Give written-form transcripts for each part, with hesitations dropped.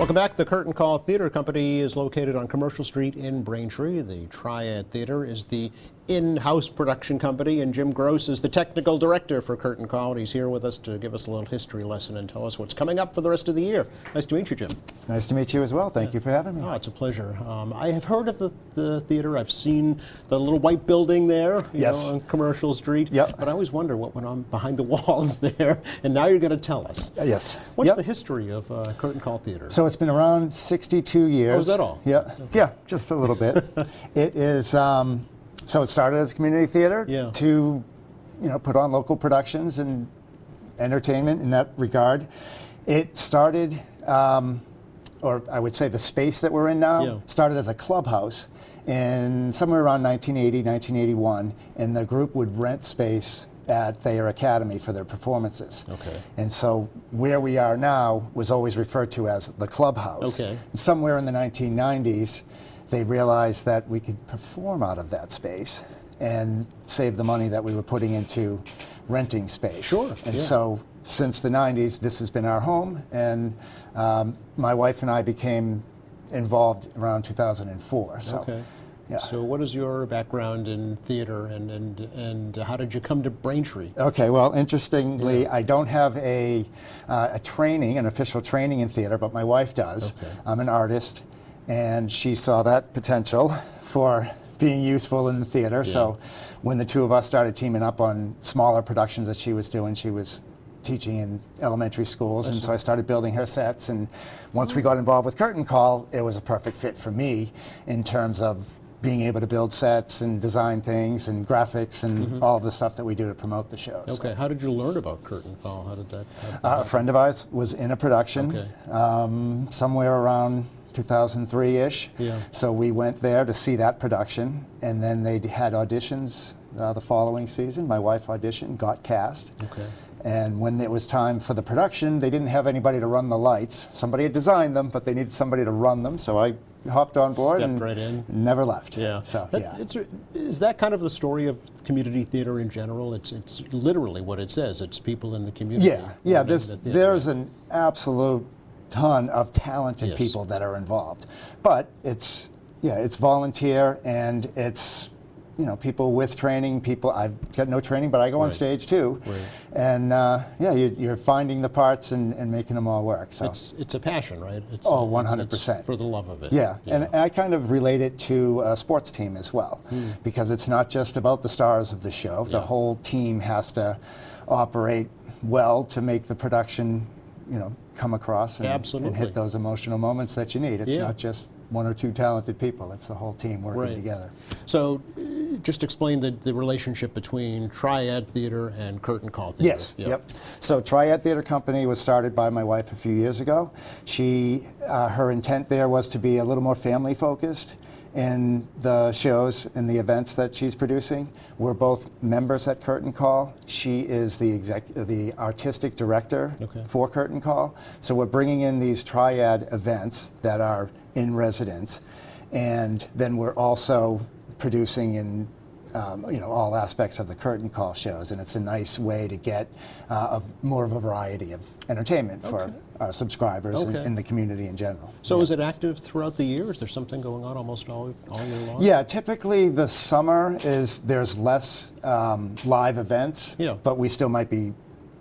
Welcome back. The Curtain Call Theater Company is located on Commercial Street in Braintree. The Triad Theater is the in-house production company, and Jim Gross is the technical director for Curtain Call, and he's here with us to give us a little history lesson and tell us what's coming up for the rest of the year. Nice to meet you, Jim. Nice to meet you as well. Thank you for having me. Oh, it's a pleasure. I have heard of the theater. I've seen the little white building there, you know, on Commercial Street. Yep. But I always wonder what went on behind the walls there, and now you're going to tell us. Yes. What's the history of Curtain Call Theater? So it's been around 62 years. Oh, is that all? Yeah. Okay. Yeah, just a little bit. It is. So it started as a community theater to, put on local productions and entertainment in that regard. It started, or I would say the space that we're in now, started as a clubhouse in somewhere around 1980, 1981, and the group would rent space at Thayer Academy for their performances. Okay. And so where we are now was always referred to as the clubhouse. Okay. And somewhere in the 1990s, they realized that we could perform out of that space and save the money that we were putting into renting space. Sure. And so since the 90s, this has been our home, and my wife and I became involved around 2004. So, okay. Yeah. So what is your background in theater, and how did you come to Braintree? Okay, well, interestingly, I don't have a training, an official training in theater, but my wife does. Okay. I'm an artist, and she saw that potential for being useful in the theater. So when the two of us started teaming up on smaller productions that she was doing, she was teaching in elementary schools, and so I started building her sets. And once we got involved with Curtain Call, it was a perfect fit for me in terms of being able to build sets and design things and graphics and all of the stuff that we do to promote the shows. Okay, So, how did you learn about Curtain Call? How did that happen? a friend of ours was in a production somewhere around 2003-ish. Yeah. So we went there to see that production, and then they had auditions the following season. My wife auditioned, got cast. Okay. And when it was time for the production, they didn't have anybody to run the lights. Somebody had designed them, but they needed somebody to run them. So I hopped on board Stepped and right in. never left. Yeah. So Is that kind of the story of community theater in general? It's literally what it says. It's people in the community. Yeah. There's an absolute ton of talented Yes. people that are involved, but it's volunteer, and it's people with training. I've got no training, but I go on stage too. Right. And you're finding the parts and making them all work. So It's a passion, right? It's, 100%. It's for the love of it. Yeah, and I kind of relate it to a sports team as well, because it's not just about the stars of the show. The whole team has to operate well to make the production, come across and hit those emotional moments that you need. It's not just one or two talented people. It's the whole team working together. So just explain the relationship between Triad Theater and Curtain Call Theater. Yes, yep. So Triad Theater Company was started by my wife a few years ago. Her intent there was to be a little more family focused in the shows and the events that she's producing. We're both members at Curtain Call. She is the artistic director for Curtain Call. So we're bringing in these Triad events that are in residence, and then we're also producing in all aspects of the Curtain Call shows, and it's a nice way to get more of a variety of entertainment for our subscribers and the community in general. So is it active throughout the year? Is there something going on almost all year long? Yeah, typically the summer there's less live events, but we still might be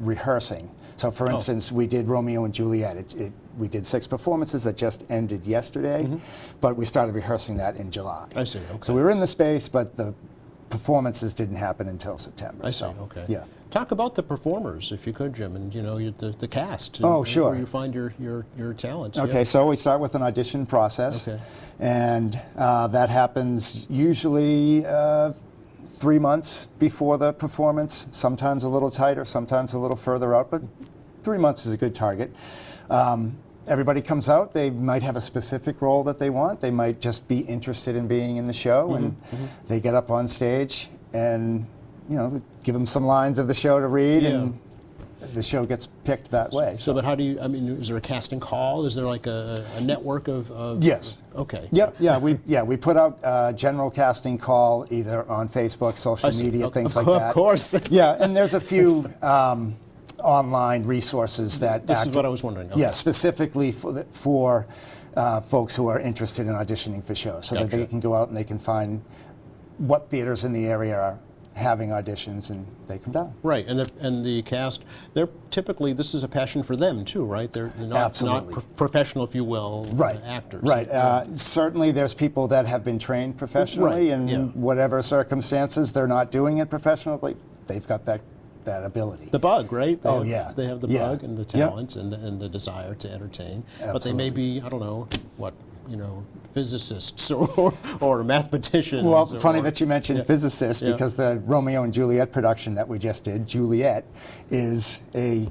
rehearsing. So for instance, we did Romeo and Juliet. We did 6 performances that just ended yesterday, but we started rehearsing that in July. I see, okay. So we were in the space, but the performances didn't happen until September. I see, okay. Yeah. Talk about the performers, if you could, Jim, and the cast. Oh, sure. Where you find your talents. Okay, so we start with an audition process, and that happens usually 3 months before the performance, sometimes a little tighter, sometimes a little further out, but 3 months is a good target. Everybody comes out. They might have a specific role that they want. They might just be interested in being in the show, and they get up on stage and give them some lines of the show to read, and the show gets picked that way. So, but how do you? I mean, is there a casting call? Is there like a network of? Yes. Okay. Yep. Yeah. We put out a general casting call either on Facebook, social media, things like that. Of course. Yeah, and there's a few. online resources that This is what I was wondering. Okay. Yeah, specifically for folks who are interested in auditioning for shows, so that they Gotcha. can go out and they can find what theaters in the area are having auditions, and they come down. Right, and the cast, they're typically, this is a passion for them too, right? They're not Absolutely. professional, if you will, Right. actors. Right. Certainly, there's people that have been trained professionally, Right, and yeah. whatever circumstances, they're not doing it professionally. They've got that ability. The bug, right? They Oh, have, yeah. They have the Yeah. bug and the Yeah. talent and the desire to entertain. But they may Absolutely. be, I don't know, what, physicists or mathematicians. Well, funny or- that you mentioned physicists, Yeah. because the Romeo and Juliet production that we just did, Juliet, is a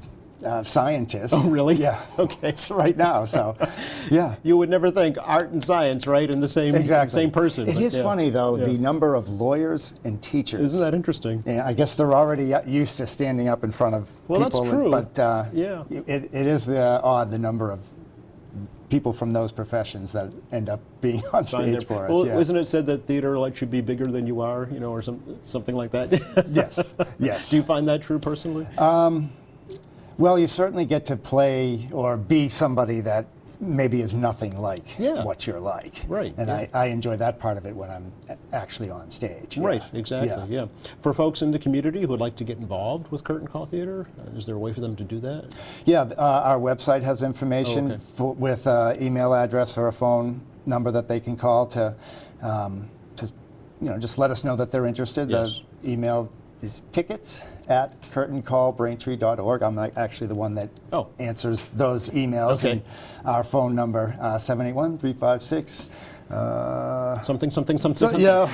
scientist. Oh, really? Yeah. Okay. It's right now, so, yeah. You would never think art and science, right, in the same same person. It but is yeah. funny, though, Yeah. the number of lawyers and teachers. Isn't that interesting? Yeah, I guess they're already used to standing up in front of Well, that's people. true. But Yeah. it is the number of people from those professions that end up being on Find stage their- for us. Well, Yeah. isn't it said that theater like should be bigger than you are, or something like that? Yes, yes. Do you find that true personally? Well, you certainly get to play or be somebody that maybe is nothing like Yeah. what you're like. Right, And yeah. I enjoy that part of it when I'm actually on stage. Right, Yeah. exactly, yeah. For folks in the community who would like to get involved with Curtain Call Theater, is there a way for them to do that? Yeah, our website has information Oh, okay. with email address or a phone number that they can call to just let us know that they're interested. Yes. The email is tickets@curtaincallbraintree.org. I'm actually the one that Oh. answers those emails. Okay. And our phone number, 781-356. Something. Yeah,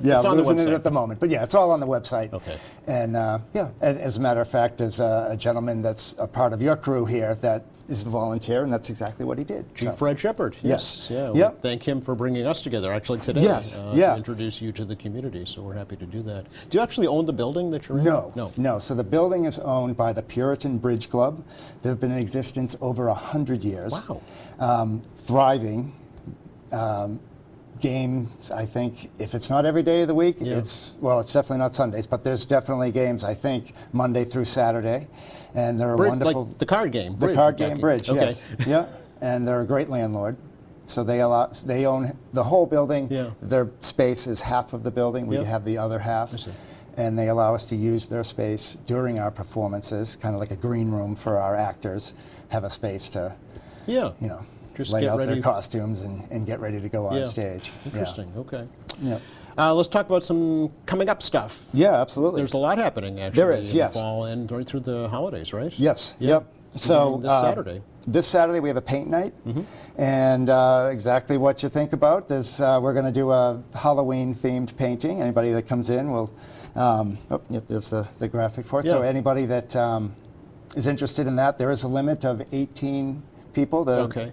yeah, It's on the losing it website. at the moment, but yeah, it's all on the website. Okay. And yeah, as a matter of fact, there's a gentleman that's a part of your crew here that is a volunteer, and that's exactly what he did. Chief So- Fred Shepard, yes. Yes. Yeah, we Yep. thank him for bringing us together actually today Yes, to yeah. introduce you to the community, so we're happy to do that. Do you actually own the building that you're in? No, No. no. So the building is owned by the Puritan Bridge Club. They've been in existence over 100 years. Wow. Thriving. Games, I think, if it's not every day of the week, Yeah. it's definitely not Sundays, but there's definitely games, I think, Monday through Saturday. And they're a wonderful. Like the card game. The Bridge, card you're game talking. bridge, Okay. yes. Yeah, and they're a great landlord. So they own the whole building. Yeah. Their space is half of the building. We Yep. have the other half. I see. And they allow us to use their space during our performances, kind of like a green room for our actors, have a space to, Yeah. Just lay get out ready. their costumes and get ready to go on Yeah. stage. Yeah. Interesting. Okay. Yeah. Let's talk about some coming up stuff. Yeah, absolutely. There's a lot happening actually. There is, in yes. the fall and right through the holidays, right? Yes. Yeah. Yep. So This Saturday. This Saturday we have a paint night, and exactly what you think about is we're going to do a Halloween-themed painting. Anybody that comes in will. Yep, there's the graphic for it. So Yeah. anybody that is interested in that, there is a limit of 18 people. Okay.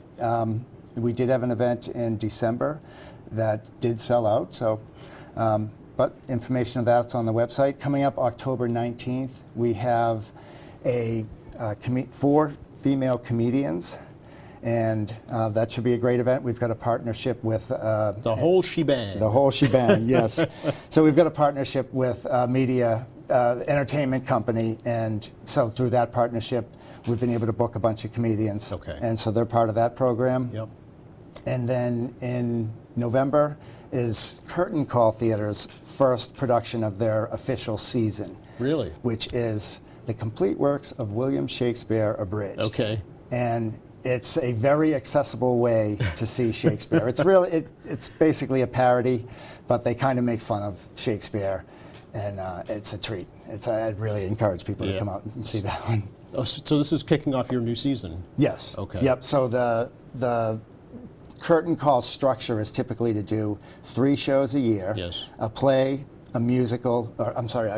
We did have an event in December that did sell out. So. But information of that's on the website. Coming up October 19th, we have 4 female comedians, and that should be a great event. We've got a partnership with The whole shebang. the whole shebang, yes. So we've got a partnership with a media entertainment company, and so through that partnership, we've been able to book a bunch of comedians. Okay. And so they're part of that program. Yep. And then in November is Curtain Call Theater's first production of their official season, Really? which is The Complete Works of William Shakespeare Abridged. Okay. And it's a very accessible way to see Shakespeare. It's really, it's basically a parody, but they kind of make fun of Shakespeare, and it's a treat. I'd really encourage people to Yeah. come out and see that one. Oh, so this is kicking off your new season. Yes. Okay. Yep. So the curtain call structure is typically to do 3 shows a year. Yes. A play, a musical, or I'm sorry,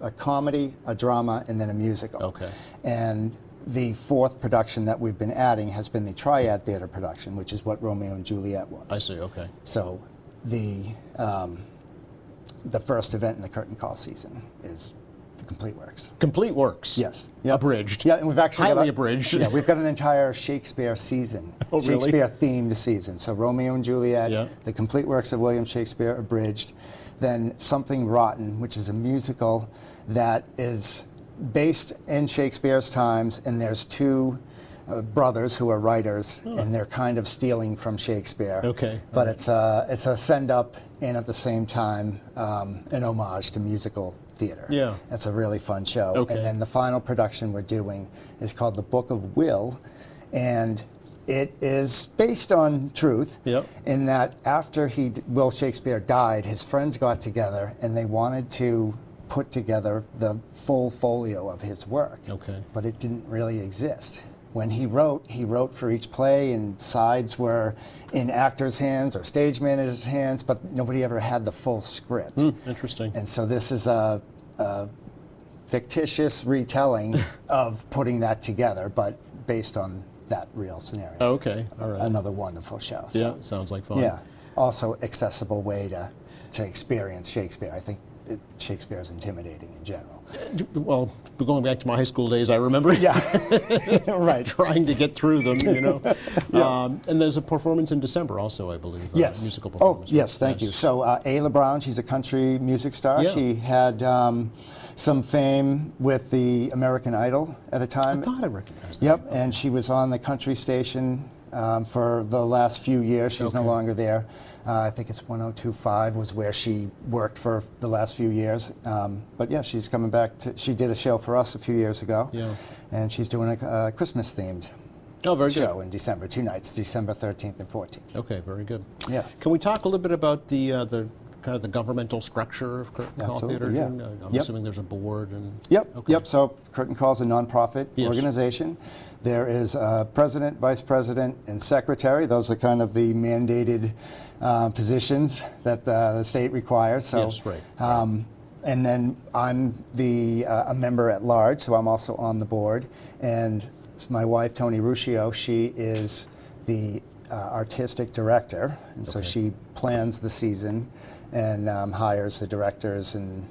a comedy, a drama, and then a musical. Okay. And the 4th production that we've been adding has been the Triad Theater production, which is what Romeo and Juliet was. I see. Okay. So the first event in the curtain call season is The Complete Works. Complete Works. Yes. Yep. Abridged. Yeah, and we've actually Highly got abridged. Yeah, we've got an entire Shakespeare season. Oh, really? Shakespeare-themed season. So Romeo and Juliet, Yeah. The Complete Works of William Shakespeare Abridged, then Something Rotten, which is a musical that is based in Shakespeare's times, and there's two brothers who are writers, and they're kind of stealing from Shakespeare. Okay. But it's a send up and at the same time an homage to musical theater. Yeah. It's a really fun show. Okay. And then the final production we're doing is called The Book of Will, and it is based on truth. Yep. In that after Will Shakespeare died, his friends got together and they wanted to put together the full folio of his work. Okay. But it didn't really exist. When he wrote for each play, and sides were in actors' hands or stage managers' hands, but nobody ever had the full script. Interesting. And so this is a fictitious retelling of putting that together, but based on that real scenario. Okay. All right. Another wonderful show. So, Yeah, sounds like fun. yeah. Also accessible way to experience Shakespeare. I think Shakespeare is intimidating in general. Well, going back to my high school days, I remember Yeah. Right. trying to get through them, you know. And there's a performance in December also, I believe. Yes. Musical Oh, performance. yes, thank you. So Ayla Brown, she's a country music star. Yeah. She had some fame with the American Idol at a I time. thought I recognized that. Yep, and she was on the country station for the last few years. She's no Okay. longer there. I think it's 102.5 was where she worked for the last few years. But yeah, she's coming back. She did a show for us a few years ago. Yeah. And she's doing a Christmas-themed Oh, very show good. in December, 2 nights, December 13th and 14th. Okay, very good. Yeah. Can we talk a little bit about the kind of the governmental structure of Curtain Call Absolutely, Theater? yeah. Jim? I'm Yep. assuming there's a board and. Yep, Okay. yep. So Curtain Call is a nonprofit Yes. organization. There is a president, vice president, and secretary. Those are kind of the mandated positions that the state requires. So, Yes, right. and then I'm a member at large, so I'm also on the board. And it's my wife, Tony Ruscio. She is the artistic director, and so Okay. she plans the season and hires the directors and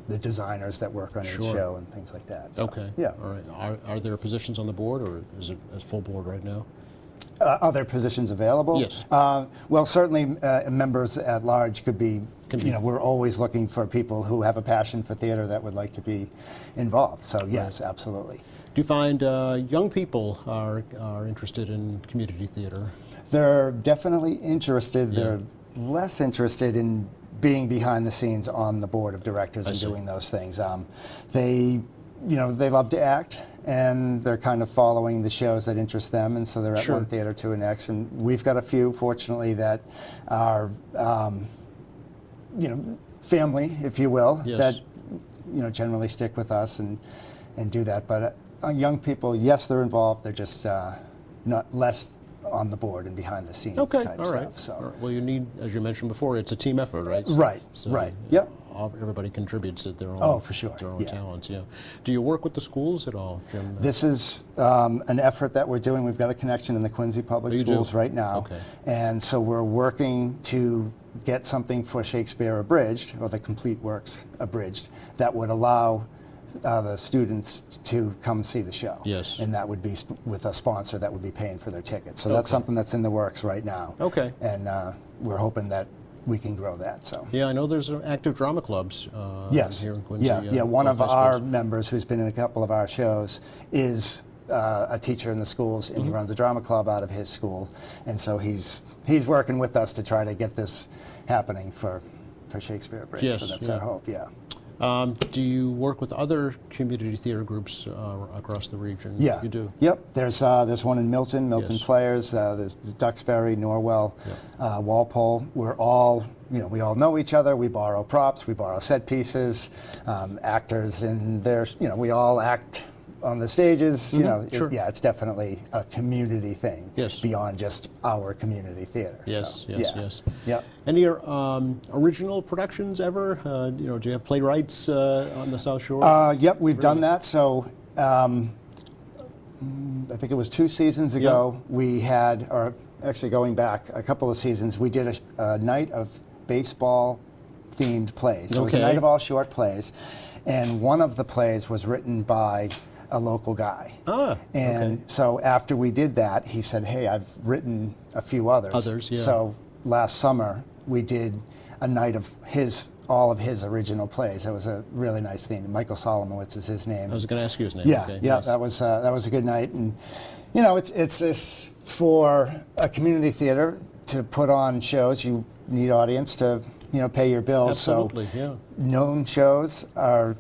the designers that work on each Sure. show and things like that. So, Okay. Yeah. All right. Are there positions on the board, or is it a full board right now? Other positions available? Yes. Well, certainly members at large could be. Can be. We're always looking for people who have a passion for theater that would like to be involved. So yes, absolutely. Do you find young people are interested in community theater? They're definitely interested. Yeah. They're less interested in being behind the scenes on the board of directors and see. doing those things. They love to act, and they're kind of following the shows that interest them, and so they're at Sure. one theater to the next. And we've got a few, fortunately, that are, family, if you will, Yes. that generally stick with us and do that. But young people, yes, they're involved. They're just not less on the board and behind the scenes Okay. type All right. stuff. So. All right. Well, you need, as you mentioned before, it's a team effort, right? Right, So, right. Yep. Everybody contributes at their own. Oh, for sure, Their own yeah. talents. Yeah. Do you work with the schools at all, Jim? This is an effort that we're doing. We've got a connection in the Quincy Public Oh, you do? Schools right now. Okay. And so we're working to get something for Shakespeare Abridged, or the complete works abridged, that would allow the students to come see the show. Yes. And that would be with a sponsor that would be paying for their tickets. So that's Okay. something that's in the works right now. Okay. And we're hoping that we can grow that. So. Yeah, I know there's active drama clubs Yes. here in Quincy. Yeah. One both of high our schools. members who's been in a couple of our shows is a teacher in the schools, and he runs a drama club out of his school. And so he's working with us to try to get this happening for Shakespeare Abridged. Yes, So that's yeah. our hope. Yeah. Do you work with other community theater groups across the region? Yeah. You do? Yep. There's one in Milton Yes. Players. There's Duxbury, Norwell, Walpole. We're all, we all know each other. We borrow props. We borrow set pieces, actors, and there's, we all act on the stages. sure. It's definitely a community thing. Yes. Beyond just our community theater. Yes, So, yes, yeah. yes. Yep. Any original productions ever? Do you have playwrights on the South Shore? Yep, we've done that. So I think it was 2 seasons ago, we had, or actually going back a couple of seasons, we did a night of baseball-themed plays. So it was a Okay. night of all short plays, and one of the plays was written by a local guy. And okay. so after we did that, he said, hey, I've written a few others. Others, yeah. So last summer, we did a night of his all of his original plays. It was a really nice theme. Michael Solomowitz is his name. I was going to ask you his name. Yeah, Okay, yeah, nice. that was a good night, and you know, it's this for a community theater to put on shows. You need audience to pay your bills. Absolutely, so yeah. known shows are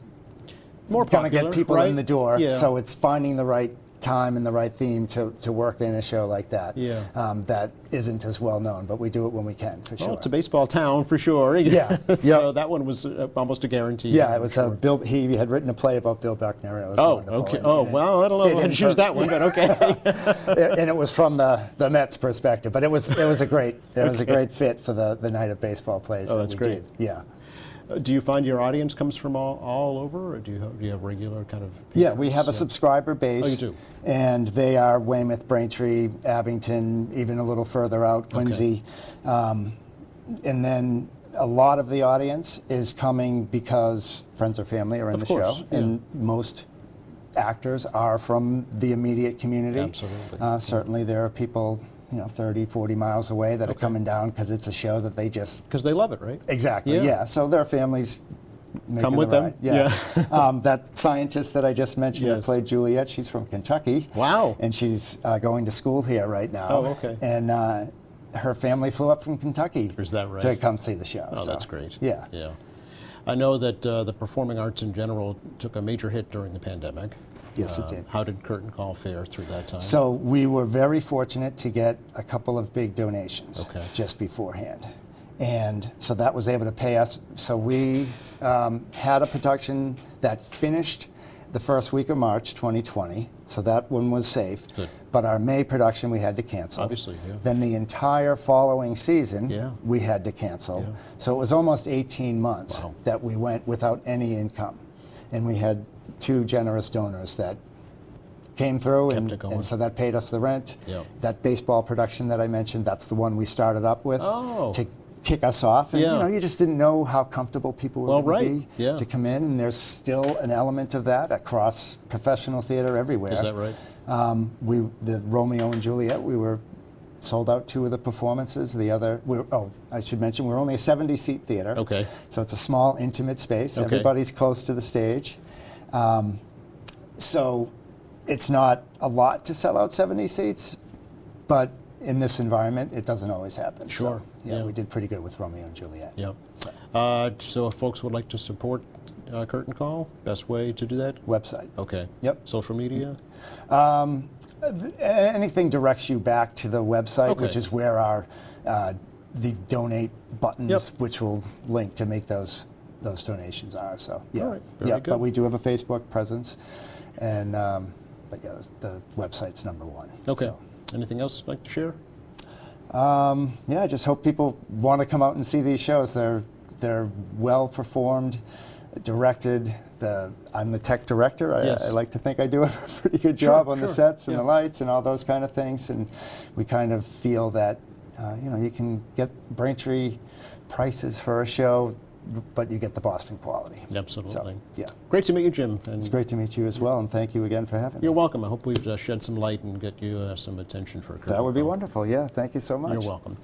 More going to popular, get people right? in the door. Yeah. So it's finding the right time and the right theme to work in a show like that. Yeah. That isn't as well known, but we do it when we can, for Well, sure. it's a baseball town for sure. Yeah, So yeah. that one was almost a guarantee. Yeah, I'm it was sure. Bill. He had written a play about Bill Buckner. It was Oh, wonderful. okay. And- Oh, and it well, I don't know fit if I in can choose per- that one, but okay. and it was from the Mets perspective, but it was a great fit for the night of baseball plays. Oh, that that's we great. Did. Yeah. Do you find your audience comes from all over, or do you have regular kind of? Yeah, we have a patrons? subscriber base. Oh, you do? And they are Weymouth, Braintree, Abington, even a little further out, Quincy. And then a lot of the audience is coming because friends or family are in Of the course, show. yeah. And most actors are from the immediate community. Absolutely. Certainly there are people 30, 40 miles away that are coming down because it's a show that they just Because they love it, right? Exactly. Yeah. Yeah. So their families Come with the them? ride. Yeah. That scientist that I just mentioned Yes. that played Juliet, she's from Kentucky. Wow. And she's going to school here right now. Oh, okay. And her family flew up from Kentucky. Is that right? To come see the show. Oh, So, that's great. Yeah. Yeah. I know that the performing arts in general took a major hit during the pandemic. Yes, it did. How did Curtain Call fare through that time? So we were very fortunate to get a couple of big donations Okay. just beforehand. And so that was able to pay us. So we had a production that finished the first week of March 2020. So that one was safe. Good. But our May production we had to cancel. Obviously, yeah. Then the entire following season Yeah. we had to cancel. Yeah. So it was almost 18 months Wow. that we went without any income. And we had two generous donors that came through, Kept it going. and so that paid us the rent. Yeah. That baseball production that I mentioned, that's the one we started up with Oh. to kick us off. And Yeah. you just didn't know how comfortable people were Well, going to right. be Yeah. to come in, and there's still an element of that across professional theater everywhere. Is that right? The Romeo and Juliet, we were sold out 2 of the performances. The other, I should mention, we're only a 70-seat theater. Okay. So it's a small, intimate space. Okay. Everybody's close to the stage. So it's not a lot to sell out 70 seats, but in this environment, it doesn't always happen. Sure, So, yeah. we did pretty good with Romeo and Juliet. Yeah. So if folks would like to support Curtain Call, best way to do that? Website. Okay. Yep. Social media? Anything directs you back to the website, Okay. which is where our the donate buttons, Yep. which will link to make those donations are. So yeah, All right, very yeah. good. But we do have a Facebook presence, and but yeah, the website's number one. Okay. So, Anything else you'd like to share? yeah, I just hope people want to come out and see these shows. They're well performed, directed. I'm the tech director. Yes. I like to think I do a pretty good Sure, job on the sure, sets and yeah. the lights and all those kind of things. And we kind of feel that you can get Braintree prices for a show, but you get the Boston quality. Absolutely. So, yeah. Great to meet you, Jim. And It's great to meet you as well, and thank you again for having You're me. welcome. I hope we've shed some light and get you some attention for Curtain That would be Call. wonderful. Yeah, thank you so much. You're welcome.